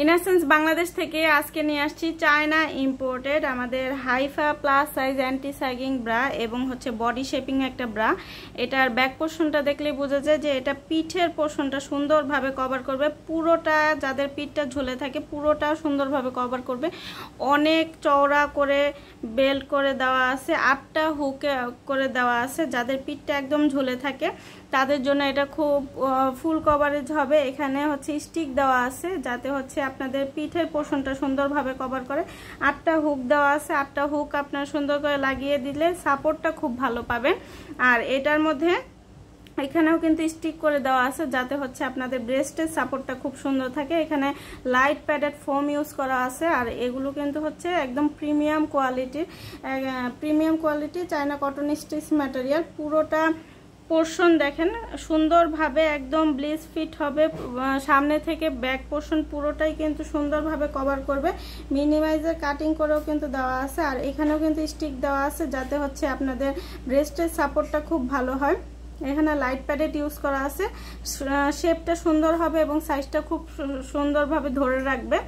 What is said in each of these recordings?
ইনাসেন্স বাংলাদেশ থেকে আজকে নিয়ে আসছি চায়না ইম্পোর্টেড আমাদের Haifa plus size anti sagging bra এবং হচ্ছে বডি শেপিং একটা ব্রা। এটার ব্যাক পোর্শনটা দেখলেই বোঝা যায় যে এটা পিঠের পোর্শনটা সুন্দরভাবে কভার করবে, পুরোটা যাদের পিঠটা ঝুলে থাকে পুরোটা সুন্দরভাবে কভার করবে। অনেক চওড়া করে বেল্ট করে দেওয়া আছে, 8টা হুকে করে দেওয়া আছে। যাদের পিঠটা একদম ঝুলে থাকে তাদের জন্য এটা খুব ফুল কভারেজ হবে। এখানে হচ্ছে স্টিক দেওয়া আছে যাতে হচ্ছে আপনাদের পিঠের পোর্শনটা সুন্দরভাবে কভার করে। 8টা হুক দেওয়া আছে, 8টা হুক আপনার সুন্দর করে লাগিয়ে দিলে সাপোর্টটা খুব ভালো পাবেন। আর এটার মধ্যে এখানেও কিন্তু স্টিক করে দেওয়া আছে যাতে হচ্ছে আপনাদের ব্রেস্টের সাপোর্টটা খুব সুন্দর থাকে। এখানে লাইট প্যাডেড ফোম ইউজ করা আছে আর এগুলো কিন্তু হচ্ছে একদম premium quality China cotton stitch material. পুরোটা পোর্শন দেখেন সুন্দরভাবে একদম ব্লিচ ফিট হবে, সামনে থেকে ব্যাক পোর্শন পুরোটাই কিন্তু সুন্দরভাবে কভার করবে। মিনিমাইজার কাটিং করেও কিন্তু দেওয়া আছে আর এখানেও কিন্তু স্টিক দেওয়া আছে যাতে হচ্ছে আপনাদের ব্রেস্টের সাপোর্টটা খুব ভালো হয়। এখানে লাইট প্যাডেড ইউজ করা আছে, শেপটা সুন্দর হবে এবং সাইজটা খুব সুন্দরভাবে ধরে রাখবে।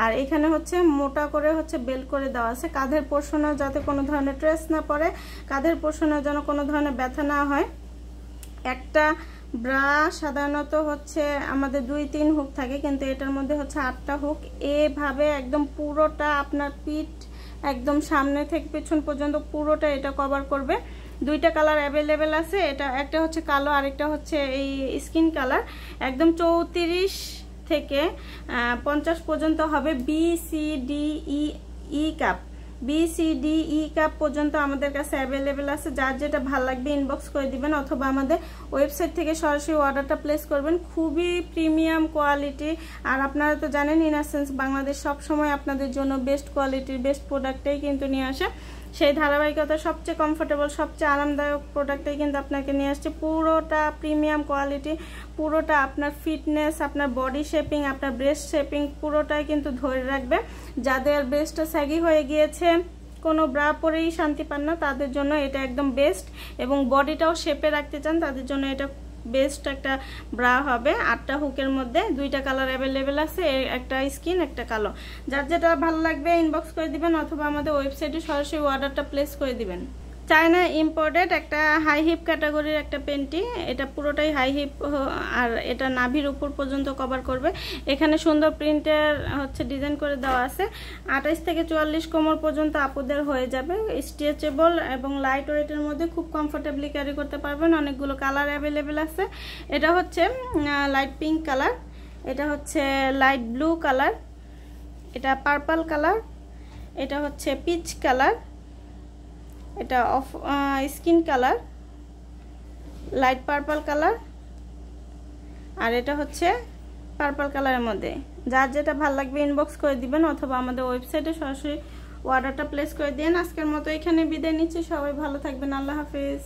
আর এখানে হচ্ছে মোটা করে হচ্ছে বেল্ট করে দেওয়া আছে। কাঁধের পোর্শনেও যাতে কোনো ধরনের ট্রেস না পড়ে, কাঁধের পোর্শনেও যেন কোনো ধরনের ব্যথা না হয়। একটা ব্রা সাধারণত হচ্ছে আমাদের 2-3 হুক থাকে, কিন্তু এটার মধ্যে হচ্ছে 8টা হুক। এভাবে একদম পুরোটা আপনার পিঠ একদম সামনে থেকে পেছন পর্যন্ত পুরোটা এটা কভার করবে। 2টা কালার অ্যাভেলেবেল আছে, এটা একটা হচ্ছে কালো আরেকটা হচ্ছে এই স্কিন কালার। একদম 34 থেকে 50 পর্যন্ত হবে। BCDE কাপ, BCDE কাপ পর্যন্ত আমাদের কাছে অ্যাভেলেবেল আছে। যার যেটা ভালো লাগবে ইনবক্স করে দিবেন অথবা আমাদের ওয়েবসাইট থেকে সরাসরি অর্ডারটা প্লেস করবেন। খুবই প্রিমিয়াম কোয়ালিটি। আর আপনারা তো জানেন ইনাসেন্স বাংলাদেশ সবসময় আপনাদের জন্য বেস্ট কোয়ালিটির বেস্ট প্রোডাক্টটাই কিন্তু নিয়ে আসে। সেই ধারাবাহিকতা সবচেয়ে কমফোর্টেবল সবচেয়ে আরামদায়ক প্রোডাক্টটাই কিন্তু আপনাকে নিয়ে আসছে। পুরোটা প্রিমিয়াম কোয়ালিটি, পুরোটা আপনার ফিটনেস, আপনার বডি শেপিং, আপনার ব্রেস্ট শেপিং পুরোটাই কিন্তু ধরে রাখবে। যাদের ব্রেস্টটা স্যাগি হয়ে গিয়েছে, কোনো ব্রা পরেই শান্তি পান না, তাদের জন্য এটা একদম বেস্ট। এবং বডিটাও শেপে রাখতে চান তাদের জন্য এটা বেস্ট একটা ব্রা হবে। 8টা হুকের মধ্যে 2টা কালার অ্যাভেলেবেল আছে, একটা স্কিন একটা কালো। যার যেটা ভালো লাগবে ইনবক্স করে দিবেন অথবা আমাদের ওয়েবসাইটে সরাসরি অর্ডারটা প্লেস করে দিবেন। চায়না ইম্পোর্টেড একটা হাই হিপ ক্যাটাগরির একটা পেন্টি, এটা পুরোটাই হাই হিপ আর এটা নাভির উপর পর্যন্ত কভার করবে। এখানে সুন্দর প্রিন্টের হচ্ছে ডিজাইন করে দেওয়া আছে। 28 থেকে 44 কোমর পর্যন্ত আপুদের হয়ে যাবে। স্ট্রেচেবল এবং লাইট ওয়েটের মধ্যে খুব কমফোর্টেবলি ক্যারি করতে পারবেন। অনেকগুলো কালার অ্যাভেলেবেল আছে। এটা হচ্ছে লাইট পিঙ্ক কালার, এটা হচ্ছে লাইট ব্লু কালার, এটা পার্পল কালার, এটা হচ্ছে পিচ কালার, এটা off skin colour, light purple colour, আর এটা হচ্ছে পার্পল কালারের মধ্যে। যার যেটা ভালো লাগবে ইনবক্স করে দিবেন অথবা আমাদের ওয়েবসাইটে সরাসরি অর্ডারটা প্লেস করে দিন। আজকের মতো এখানে বিদায় নিচ্ছি, সবাই ভালো থাকবেন, আল্লাহ হাফেজ।